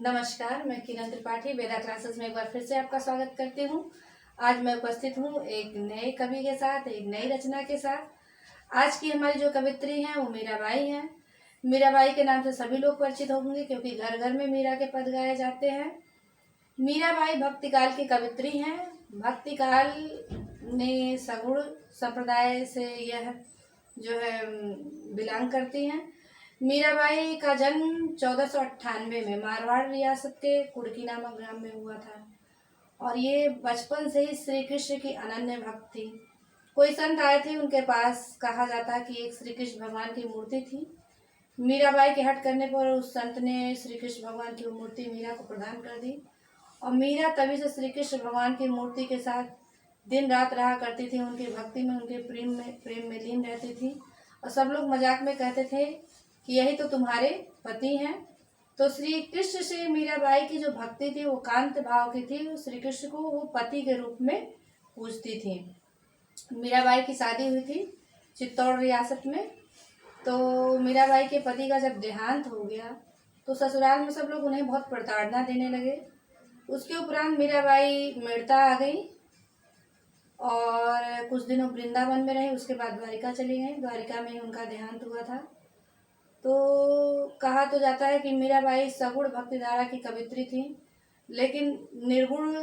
नमस्कार, मैं किरण त्रिपाठी वेदा क्लासेस में एक बार फिर से आपका स्वागत करती हूँ। आज मैं उपस्थित हूँ एक नए कवि के साथ, एक नई रचना के साथ। आज की हमारी जो कवित्री हैं वो मीराबाई हैं। मीराबाई के नाम से सभी लोग परिचित होंगे क्योंकि घर घर में मीरा के पद गाए जाते हैं। मीराबाई भक्तिकाल की कवित्री हैं। भक्तिकाल ने सगुण संप्रदाय से यह जो है बिलोंग करती हैं। मीराबाई का जन्म 1498 में मारवाड़ रियासत के कुड़की नामक ग्राम में हुआ था और ये बचपन से ही श्री कृष्ण की अनन्य भक्त थी। कोई संत आए थे उनके पास, कहा जाता है कि एक श्री कृष्ण भगवान की मूर्ति थी। मीराबाई के हट करने पर उस संत ने श्री कृष्ण भगवान की मूर्ति मीरा को प्रदान कर दी और मीरा तभी से श्री कृष्ण भगवान की मूर्ति के साथ दिन रात रहा करती थी। उनकी भक्ति में, उनके प्रेम में लीन रहती थी और सब लोग मजाक में कहते थे कि यही तो तुम्हारे पति हैं। तो श्री कृष्ण से मीराबाई की जो भक्ति थी वो कांत भाव की थी। श्री कृष्ण को वो पति के रूप में पूजती थी। मीराबाई की शादी हुई थी चित्तौड़ रियासत में। तो मीराबाई के पति का जब देहांत हो गया तो ससुराल में सब लोग उन्हें बहुत प्रताड़ना देने लगे। उसके उपरांत मीराबाई मेड़ता आ गई और कुछ दिनों वृंदावन में रही। उसके बाद द्वारिका चली गई। द्वारिका में ही उनका देहांत हुआ था। तो कहा तो जाता है कि मीराबाई सगुण भक्ति धारा की कवित्री थी, लेकिन निर्गुण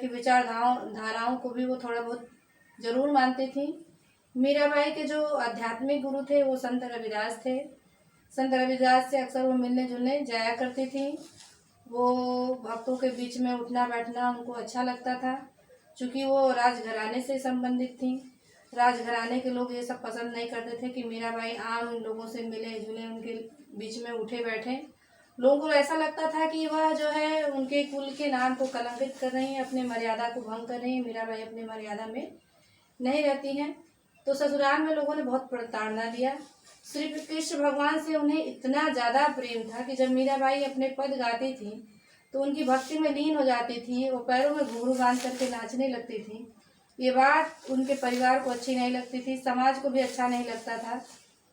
की धाराओं को भी वो थोड़ा बहुत जरूर मानती थी। मीराबाई के जो आध्यात्मिक गुरु थे वो संत रविदास थे। संत रविदास से अक्सर वो मिलने जुलने जाया करती थी। वो भक्तों के बीच में उठना बैठना उनको अच्छा लगता था। चूँकि वो राजघराने से संबंधित थी, राजघराने के लोग ये सब पसंद नहीं करते थे कि मीराबाई आम लोगों से मिले जुले, उनके बीच में उठे बैठे। लोगों को ऐसा लगता था कि वह जो है उनके कुल के नाम को कलंकित कर रही हैं, अपने मर्यादा को भंग कर रही हैं। मीराबाई अपनी मर्यादा में नहीं रहती हैं। तो ससुराल में लोगों ने बहुत प्रताड़ना दिया। श्री कृष्ण भगवान से उन्हें इतना ज़्यादा प्रेम था कि जब मीराबाई अपने पद गाती थी तो उनकी भक्ति में लीन हो जाती थी। वो पैरों में घुंघरू बांध करके नाचने लगती थी। ये बात उनके परिवार को अच्छी नहीं लगती थी, समाज को भी अच्छा नहीं लगता था,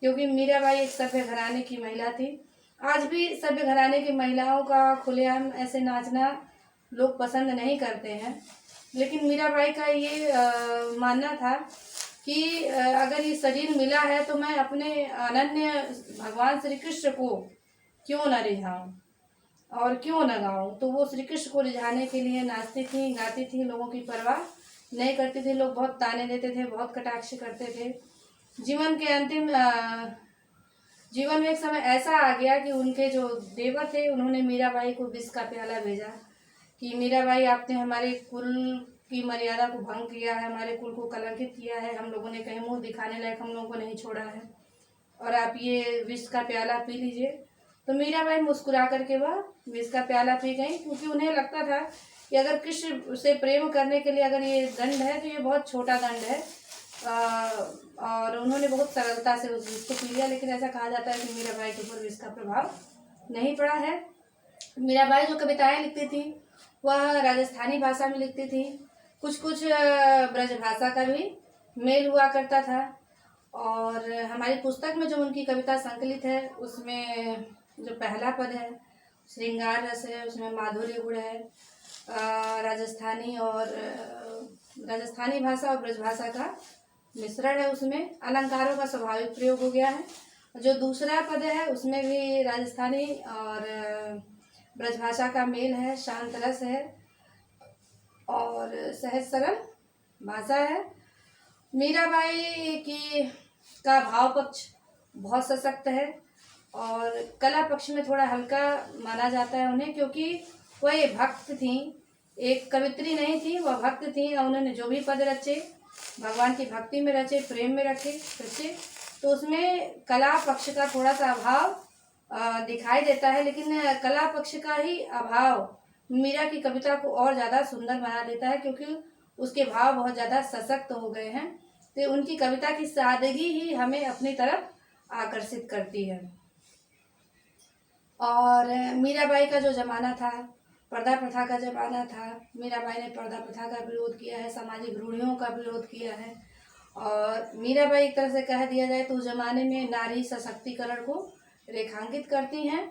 क्योंकि मीराबाई एक सभ्य घराने की महिला थी। आज भी सभ्य घराने की महिलाओं का खुलेआम ऐसे नाचना लोग पसंद नहीं करते हैं। लेकिन मीराबाई का ये मानना था कि अगर ये शरीर मिला है तो मैं अपने अनन्य भगवान श्री कृष्ण को क्यों न रिझाऊं और क्यों न गाऊं। तो वो श्री कृष्ण को रिझाने के लिए नाचती थी, गाती थी, लोगों की परवाह नहीं करती थी। लोग बहुत ताने देते थे, बहुत कटाक्ष करते थे। जीवन के अंतिम जीवन में एक समय ऐसा आ गया कि उनके जो देवर थे उन्होंने मीराबाई को विष का प्याला भेजा कि मीराबाई, आपने हमारे कुल की मर्यादा को भंग किया है, हमारे कुल को कलंकित किया है, हम लोगों ने कहीं मुंह दिखाने लायक हम लोगों को नहीं छोड़ा है और आप ये विष का प्याला पी लीजिए। तो मीराबाई मुस्कुरा करके वह विष का प्याला पी गई, क्योंकि उन्हें लगता था कि अगर कृष्ण से प्रेम करने के लिए अगर ये दंड है तो ये बहुत छोटा दंड है। और उन्होंने बहुत सरलता से उस विष को पी लिया। लेकिन ऐसा कहा जाता है कि मीराबाई के ऊपर विष का प्रभाव नहीं पड़ा है। मीराबाई जो कविताएं लिखती थी वह राजस्थानी भाषा में लिखती थी। कुछ कुछ ब्रज भाषा का भी मेल हुआ करता था। और हमारी पुस्तक में जो उनकी कविता संकलित है उसमें जो पहला पद है श्रृंगार रस है, उसमें माधुर्य गुण है। राजस्थानी भाषा और ब्रज भाषा का मिश्रण है। उसमें अलंकारों का स्वाभाविक प्रयोग हो गया है। जो दूसरा पद है उसमें भी राजस्थानी और ब्रज भाषा का मेल है, शांत रस है और सहज सरल भाषा है। मीराबाई का भाव पक्ष बहुत सशक्त है और कला पक्ष में थोड़ा हल्का माना जाता है उन्हें, क्योंकि वह ये भक्त थी, एक कवित्री नहीं थी, वह भक्त थी। और उन्होंने जो भी पद रचे भगवान की भक्ति में रचे, प्रेम में रचे, तो उसमें कला पक्ष का थोड़ा सा अभाव दिखाई देता है। लेकिन कला पक्ष का ही अभाव मीरा की कविता को और ज़्यादा सुंदर बना देता है, क्योंकि उसके भाव बहुत ज़्यादा सशक्त हो गए हैं। तो उनकी कविता की सादगी ही हमें अपनी तरफ आकर्षित करती है। और मीराबाई का जो ज़माना था पर्दा प्रथा का ज़माना था। मीराबाई ने पर्दा प्रथा का विरोध किया है, सामाजिक रूढ़ियों का विरोध किया है। और मीराबाई एक तरह से कह दिया जाए तो उस ज़माने में नारी सशक्तिकरण को रेखांकित करती हैं।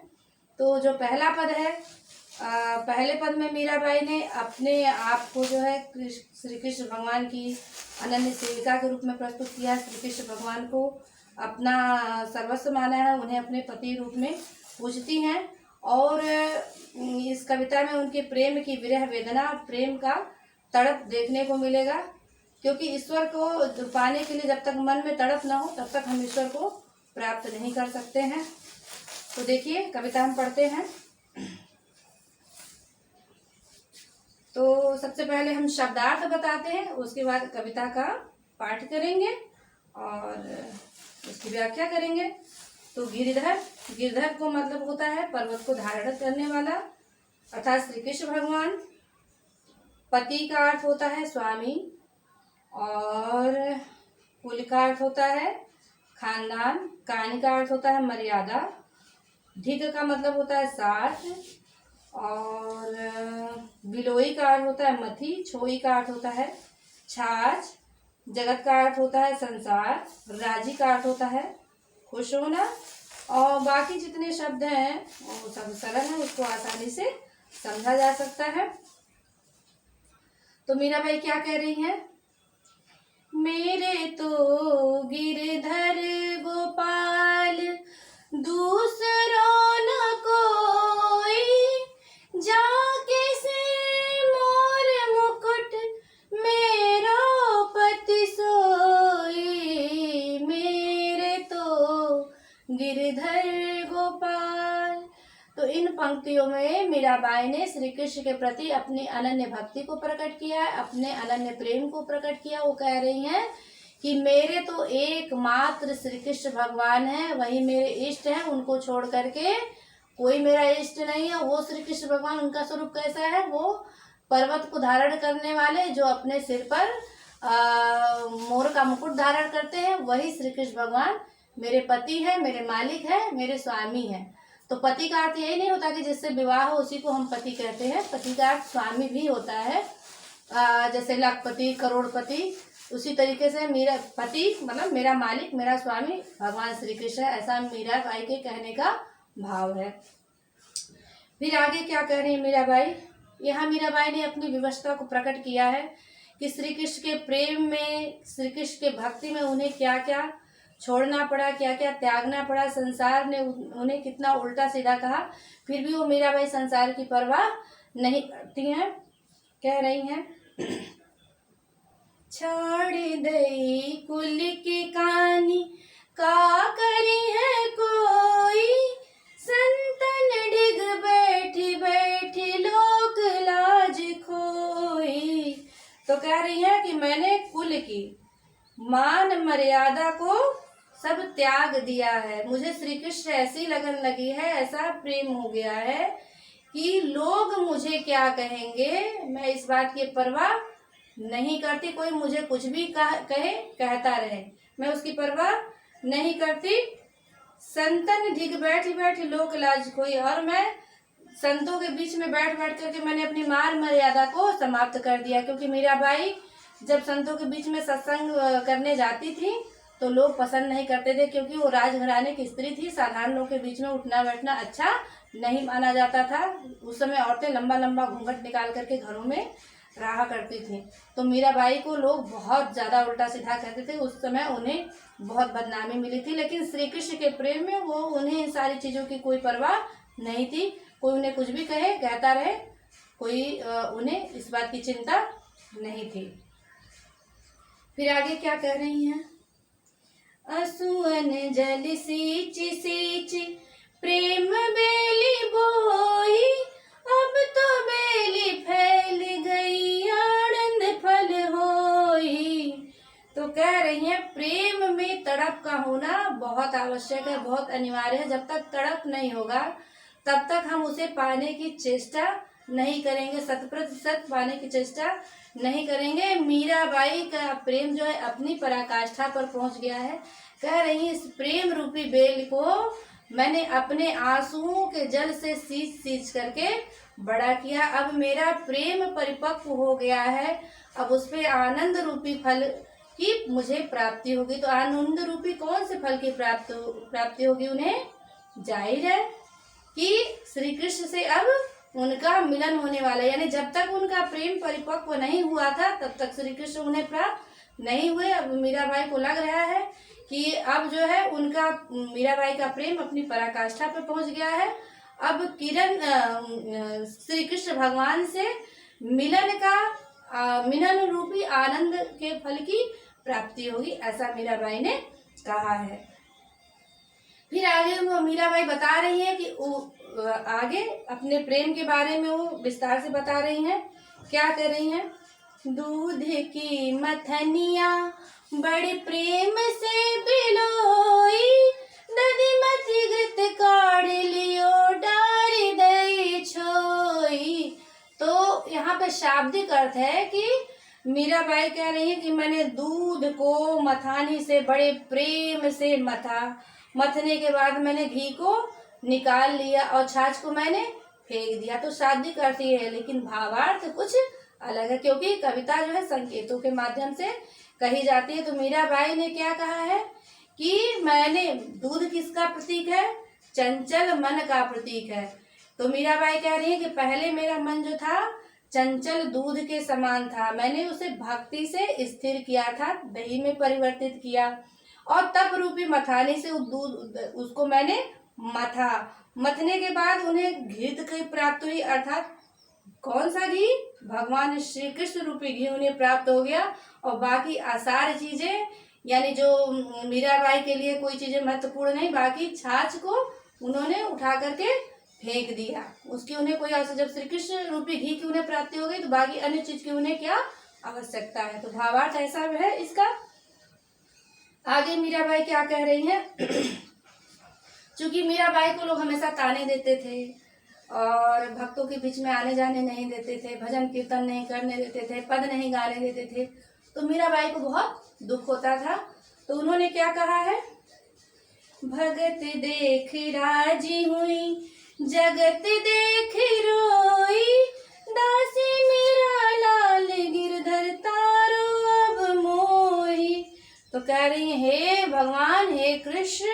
तो जो पहला पद है पहले पद में मीराबाई ने अपने आप को जो है श्री कृष्ण भगवान की अनन्य सेविका के रूप में प्रस्तुत किया। श्री कृष्ण भगवान को अपना सर्वस्व माना है, उन्हें अपने पति रूप में पूजती हैं। और इस कविता में उनके प्रेम की विरह वेदना, प्रेम का तड़प देखने को मिलेगा, क्योंकि ईश्वर को पाने के लिए जब तक मन में तड़प ना हो तब तक हम ईश्वर को प्राप्त नहीं कर सकते हैं। तो देखिए कविता हम पढ़ते हैं। तो सबसे पहले हम शब्दार्थ बताते हैं, उसके बाद कविता का पाठ करेंगे और उसकी व्याख्या करेंगे। तो गिरधर, गिरधर को मतलब होता है पर्वत को धारण करने वाला, अर्थात श्री कृष्ण भगवान। पति का अर्थ होता है स्वामी, और कुल का अर्थ होता है खानदान। कानी का अर्थ होता है मर्यादा। धिक का मतलब होता है साथ, और बिलोई का अर्थ होता है मथी। छोई का अर्थ होता है छाछ। जगत का अर्थ होता है संसार। राजी का अर्थ होता है खुश होना। और बाकी जितने शब्द हैं वो सब सरल है, उसको आसानी से समझा जा सकता है। तो मीराबाई क्या कह रही हैं? मेरे तो गिरधर गोपाल दूसरों न कोई, जाके से मोर मुकुट मेरो पति सोई। मेरे तो गिरधर गोपाल। तो इन पंक्तियों में मीराबाई ने श्री कृष्ण के प्रति अपनी अनन्य भक्ति को प्रकट किया, अपने अनन्य प्रेम को प्रकट किया। वो कह रही हैं कि मेरे तो एकमात्र श्री कृष्ण भगवान हैं, वही मेरे इष्ट हैं, उनको छोड़ करके कोई मेरा इष्ट नहीं है। वो श्री कृष्ण भगवान, उनका स्वरूप कैसा है? वो पर्वत को धारण करने वाले, जो अपने सिर पर मोर का मुकुट धारण करते हैं, वही श्री कृष्ण भगवान मेरे पति है, मेरे मालिक है, मेरे स्वामी है। तो पति का अर्थ यही नहीं होता कि जिससे विवाह हो उसी को हम पति कहते हैं। पति का अर्थ स्वामी भी होता है, जैसे लखपति, करोड़पति। उसी तरीके से मेरा पति मतलब मेरा मालिक, मेरा स्वामी भगवान श्री कृष्ण है, ऐसा मीराबाई के कहने का भाव है। फिर आगे क्या कह रही है मीराबाई? यहाँ मीराबाई ने अपनी विवशता को प्रकट किया है कि श्री कृष्ण के प्रेम में, श्री कृष्ण के भक्ति में उन्हें क्या क्या छोड़ना पड़ा, क्या क्या त्यागना पड़ा। संसार ने उन्हें कितना उल्टा सीधा कहा, फिर भी वो मीराबाई संसार की परवाह नहीं करती हैं। कह रही हैं, छोड़ दई कुल की कहानी का करी है कोई, संतन डिग बैठी बैठी लोक लाज खोई। तो कह रही है कि मैंने कुल की मान मर्यादा को सब त्याग दिया है। मुझे श्री कृष्ण ऐसी लगन लगी है, ऐसा प्रेम हो गया है कि लोग मुझे क्या कहेंगे, मैं इस बात की परवाह नहीं करती। कोई मुझे कुछ भी कहे, कहता रहे, मैं उसकी परवाह नहीं करती। संतन ढिग बैठी बैठी लोक लाज खोई। और मैं संतों के बीच में बैठ बैठ करके मैंने अपनी मान मर्यादा को समाप्त कर दिया। क्योंकि मीराबाई जब संतों के बीच में सत्संग करने जाती थी तो लोग पसंद नहीं करते थे, क्योंकि वो राजघराने की स्त्री थी। साधारण लोग के बीच में उठना बैठना अच्छा नहीं माना जाता था। उस समय औरतें लंबा लंबा घूंघट निकाल करके घरों में रहा करती थी। तो मीराबाई को लोग बहुत ज़्यादा उल्टा सीधा कहते थे। उस समय उन्हें बहुत बदनामी मिली थी, लेकिन श्री कृष्ण के प्रेम में वो उन्हें इन सारी चीज़ों की कोई परवाह नहीं थी। कोई उन्हें कुछ भी कहे, कहता रहे, कोई उन्हें इस बात की चिंता नहीं थी। फिर आगे क्या कह रही हैं? असुअन जल सींच सींच प्रेम बेली बोई, अब तो बेली फैल गई आनंद फल होई। तो कह रही हैं प्रेम में तड़प का होना बहुत आवश्यक है, बहुत अनिवार्य है। जब तक तड़प नहीं होगा तब तक हम उसे पाने की चेष्टा नहीं करेंगे, 100% पाने की चेष्टा नहीं करेंगे। मीराबाई का प्रेम जो है अपनी पराकाष्ठा पर पहुंच गया है। कह रही इस प्रेम रूपी बेल को मैंने अपने आंसुओं के जल से सींच सींच करके बड़ा किया। अब मेरा प्रेम परिपक्व हो गया है, अब उस पे आनंद रूपी फल की मुझे प्राप्ति होगी। तो आनंद रूपी कौन से फल की प्राप्ति होगी उन्हें? जाहिर है कि श्री कृष्ण से अब उनका मिलन होने वाला, यानी जब तक उनका प्रेम परिपक्व नहीं हुआ था तब तक श्री कृष्ण उन्हें प्राप्त नहीं हुए। अब मीराबाई को लग रहा है कि अब जो है उनका मीराबाई का प्रेम अपनी पराकाष्ठा पर पहुंच गया है। अब किरण श्री कृष्ण भगवान से मिलन रूपी आनंद के फल की प्राप्ति होगी, ऐसा मीराबाई ने कहा है। फिर आगे वो मीराबाई बता रही है कि आगे अपने प्रेम के बारे में वो विस्तार से बता रही हैं। क्या कर रही हैं? दूध की मथनिया बड़े प्रेम से बिलोई, दधी मथी घृत काढ़ लियो डारी दई छोई। तो यहाँ पे शाब्दिक अर्थ है कि मीराबाई कह रही है कि मैंने दूध को मथानी से बड़े प्रेम से मथने के बाद मैंने घी को निकाल लिया और छाछ को मैंने फेंक दिया। तो शाब्दिक अर्थ ये है, लेकिन भावार्थ कुछ अलग है, क्योंकि कविता जो है संकेतों के माध्यम से कही जाती है। तो मीराबाई ने क्या कहा है कि मैंने, दूध किसका प्रतीक है? चंचल मन का प्रतीक है। तो मीराबाई कह रही है कि पहले मेरा मन जो था चंचल दूध के समान था, मैंने उसे भक्ति से स्थिर किया था, दही में परिवर्तित किया और तप रूपी मथाने से उसको मैंने मथने के बाद उन्हें घृत की प्राप्त हुई, अर्थात कौन सा घी? भगवान श्री कृष्ण रूपी घी उन्हें प्राप्त हो गया। और बाकी आसार चीजें, यानी जो मीराबाई के लिए कोई चीजें महत्वपूर्ण नहीं, बाकी छाछ को उन्होंने उठा करके फेंक दिया, उसकी उन्हें कोई आवश्यकता, जब श्री कृष्ण रूपी घी की उन्हें प्राप्ति हो गई तो बाकी अन्य चीज की उन्हें क्या आवश्यकता है। तो भावार्थ ऐसा है इसका। आगे मीराबाई क्या कह रही है? चूंकि मीराबाई को लोग हमेशा ताने देते थे और भक्तों के बीच में आने जाने नहीं देते थे, भजन कीर्तन नहीं करने देते थे, पद नहीं गाने देते थे, तो मीराबाई को बहुत दुख होता था। तो उन्होंने क्या कहा है? भगत देख राजी हुई, जगत देख रोई, दासी मेरा लाल गिरधर तारो अब मोही। तो कह रही है, हे भगवान, हे कृष्ण,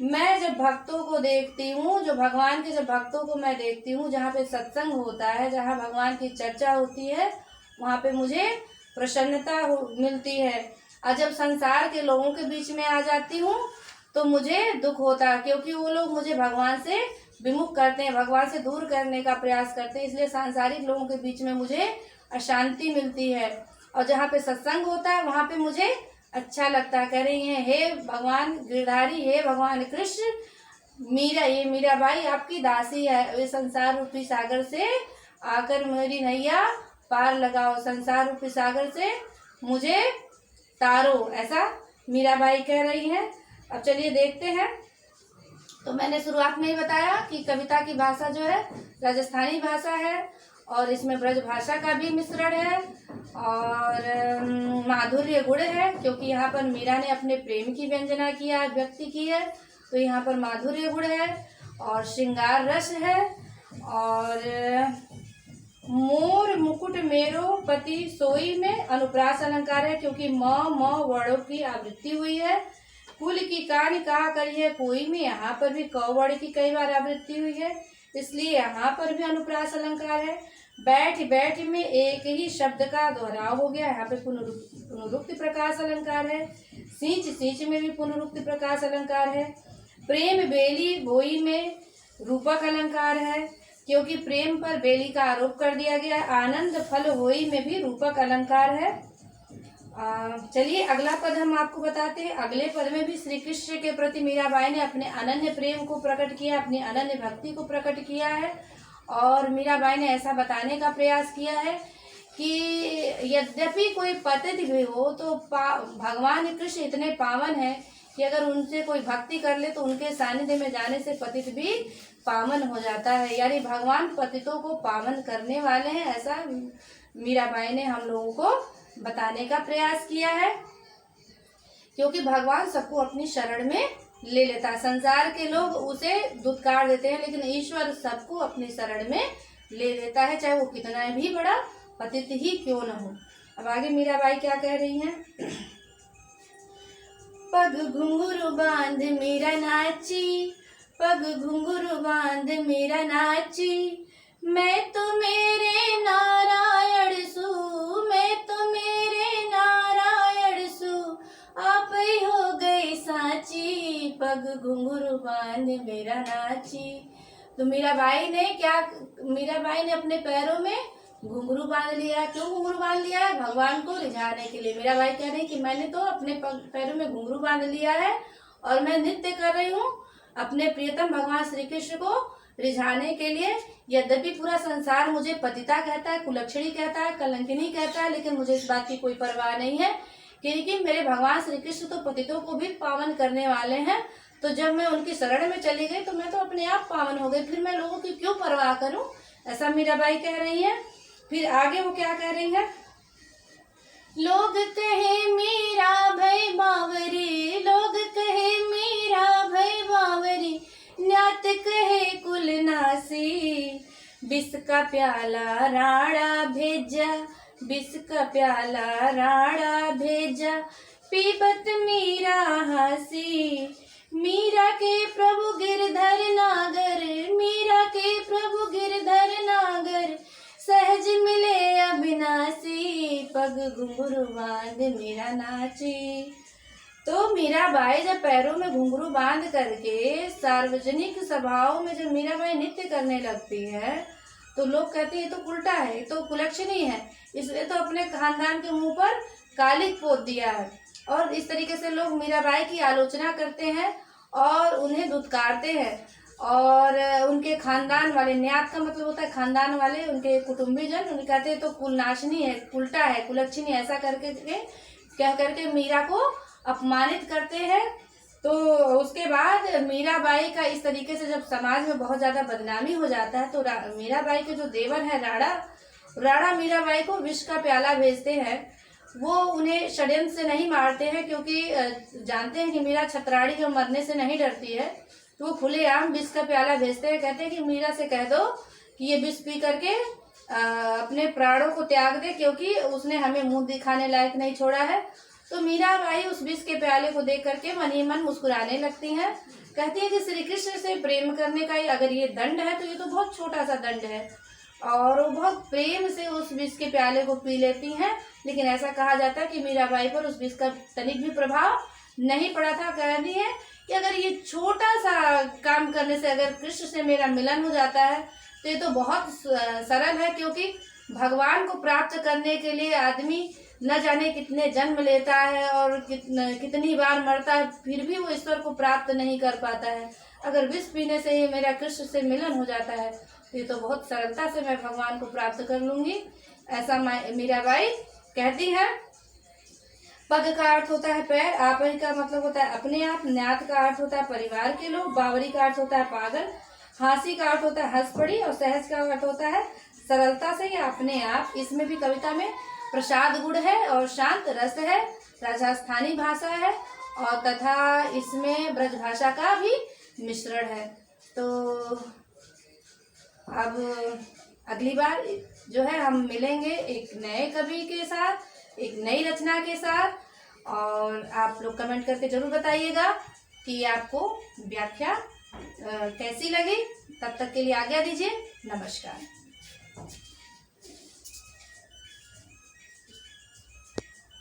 मैं जब भक्तों को देखती हूँ, जो भगवान के जब भक्तों को मैं देखती हूँ, जहाँ पे सत्संग होता है, जहाँ भगवान की चर्चा होती है, वहाँ पे मुझे प्रसन्नता मिलती है। और जब संसार के लोगों के बीच में आ जाती हूँ तो मुझे दुख होता है, क्योंकि वो लोग मुझे भगवान से विमुख करते हैं, भगवान से दूर करने का प्रयास करते हैं, इसलिए सांसारिक लोगों के बीच में मुझे अशांति मिलती है। और जहाँ पे सत्संग होता है वहाँ पे मुझे अच्छा लगता है। कह रही हैं, हे भगवान गिरधारी, हे भगवान कृष्ण, ये मीराबाई आपकी दासी है, वे संसार रूपी सागर से आकर मेरी नैया पार लगाओ, संसार रूपी सागर से मुझे तारो, ऐसा मीराबाई कह रही हैं। अब चलिए देखते हैं। तो मैंने शुरुआत में ही बताया कि कविता की भाषा जो है राजस्थानी भाषा है और इसमें ब्रज भाषा का भी मिश्रण है और माधुर्य गुण है, क्योंकि यहाँ पर मीरा ने अपने प्रेम की व्यंजना किया, व्यक्ति की है, तो यहाँ पर माधुर्य गुण है और श्रृंगार रस है। और मोर मुकुट मेरो पति सोई में अनुप्रास अलंकार है, क्योंकि म वर्णों की आवृत्ति हुई है। कुल की कान कहा करिए कोई में, यहाँ पर भी क वर्ण की कई बार आवृत्ति हुई है, इसलिए यहाँ पर भी अनुप्रास अलंकार है। बैठ बैठ में एक ही शब्द का दोहराव हो गया, यहाँ पे पुनरुक्ति प्रकाश अलंकार है। सींच सींच में भी पुनरुक्ति प्रकाश अलंकार है। प्रेम बेली बोई में रूपक अलंकार है, क्योंकि प्रेम पर बेली का आरोप कर दिया गया। आनंद फल होई में भी रूपक अलंकार है। चलिए अगला पद हम आपको बताते हैं। अगले पद में भी श्री कृष्ण के प्रति मीराबाई ने अपने अनन्य प्रेम को प्रकट किया, अपनी अनन्य भक्ति को प्रकट किया है। और मीराबाई ने ऐसा बताने का प्रयास किया है कि यद्यपि कोई पतित भी हो तो भगवान कृष्ण इतने पावन हैं कि अगर उनसे कोई भक्ति कर ले तो उनके सानिध्य में जाने से पतित भी पावन हो जाता है, यानी भगवान पतितों को पावन करने वाले हैं, ऐसा मीराबाई ने हम लोगों को बताने का प्रयास किया है। क्योंकि भगवान सबको अपनी शरण में ले लेता है, संसार के लोग उसे दुत्कार देते हैं, लेकिन ईश्वर सबको अपनी शरण में ले लेता है, चाहे वो कितना भी बड़ा पतित ही क्यों न हो। अब आगे मीराबाई क्या कह रही हैं? पग घुंघरू बांध मीरा नाची, पग घुंघरू बांध मीरा नाची, मैं तो मेरे नारायण सु, मैं तो मेरे नारायण सु, आप ही हो गई साची, पग घुंघरू बांध मेरा नाची। तो मीराबाई ने अपने पैरों में घुंघरू बांध लिया। क्यों घुंघरू बांध लिया है? भगवान को रिझाने के लिए। मीराबाई कह रही कि मैंने तो अपने पैरों में घुंघरू बांध लिया है और मैं नृत्य कर रही हूँ अपने प्रियतम भगवान श्री कृष्ण को रिझाने के लिए। यद्यपि पूरा संसार मुझे पतिता कहता है, कुलक्षणी कहता है, कलंकिनी कहता है, लेकिन मुझे इस बात की कोई परवाह नहीं है, क्योंकि मेरे भगवान श्री कृष्ण तो पतितों को भी पावन करने वाले हैं। तो जब मैं उनकी शरण में चली गई तो मैं तो अपने आप पावन हो गई, फिर मैं लोगों की क्यों परवाह करूं? ऐसा मीराबाई कह रही है। फिर आगे वो क्या कह रही है? लोग कहे मीरा भई बावरी, लोग कहे मीरा भई बावरी, न्यात कहे कुल नासी, बिस का प्याला राणा भेजा, बिस का प्याला राणा भेजा, पीबत मीरा हासी। मीरा के प्रभु गिरधर नागर, मीरा के प्रभु गिरधर नागर, सहज मिले अविनाशी, पग घुंघरू बांध मेरा नाची। तो मीराबाई जब पैरों में घुंघरू बांध करके सार्वजनिक सभाओं में जब मीराबाई नृत्य करने लगती है तो लोग कहते हैं ये तो उल्टा है, ये तो कुलक्षणी है, इसलिए तो अपने खानदान के मुंह पर कालिक पोत दिया है। और इस तरीके से लोग मीराबाई की आलोचना करते हैं और उन्हें धुतकारते हैं। और उनके खानदान वाले, न्यात का मतलब होता है खानदान वाले, उनके कुटुंबीजन उन्हें कहते हैं तो कुलनाशनी है, उल्टा है, कुलक्षणी, ऐसा करके कह करके मीरा को अपमानित करते हैं। तो उसके बाद मीराबाई का इस तरीके से जब समाज में बहुत ज्यादा बदनामी हो जाता है तो मीराबाई के जो देवर है राणा मीराबाई को विष का प्याला भेजते हैं। वो उन्हें षड्यंत्र से नहीं मारते हैं, क्योंकि जानते हैं कि मीरा छतराड़ी जो मरने से नहीं डरती है, तो वो खुलेआम विष का प्याला भेजते हैं। कहते हैं कि मीरा से कह दो कि ये विष पी करके अपने प्राणों को त्याग दे, क्योंकि उसने हमें मुंह दिखाने लायक नहीं छोड़ा है। तो मीराबाई उस विष के प्याले को देख करके मन ही मन मुस्कुराने लगती हैं। कहती है कि श्री कृष्ण से प्रेम करने का अगर ये दंड है तो ये तो बहुत छोटा सा दंड है। और वो बहुत प्रेम से उस विष के प्याले को पी लेती हैं। लेकिन ऐसा कहा जाता है कि मीराबाई पर उस विष का तनिक भी प्रभाव नहीं पड़ा था। कहती है कि अगर ये छोटा सा काम करने से अगर कृष्ण से मेरा मिलन हो जाता है तो ये तो बहुत सरल है, क्योंकि भगवान को प्राप्त करने के लिए आदमी न जाने कितने जन्म लेता है और कितनी बार मरता है, फिर भी वो ईश्वर को प्राप्त नहीं कर पाता है। अगर विष पीने से ही मेरा कृष्ण से मिलन हो जाता है तो ये तो बहुत सरलता से मैं भगवान को प्राप्त कर लूंगी, ऐसा मीराबाई कहती है। पग का अर्थ होता है पैर, आप ही का मतलब होता है अपने आप, न्यात का अर्थ होता है परिवार के लोग, बावरी का अर्थ होता है पागल, हांसी का अर्थ होता है हंस पड़ी, और सहज का अर्थ होता है सरलता से या अपने आप। इसमें भी कविता में प्रसाद गुण है और शांत रस है, राजस्थानी भाषा है और तथा इसमें ब्रज भाषा का भी मिश्रण है। तो अब अगली बार जो है हम मिलेंगे एक नए कवि के साथ, एक नई रचना के साथ, और आप लोग कमेंट करके जरूर बताइएगा कि आपको व्याख्या कैसी लगी। तब तक के लिए आज्ञा दीजिए, नमस्कार।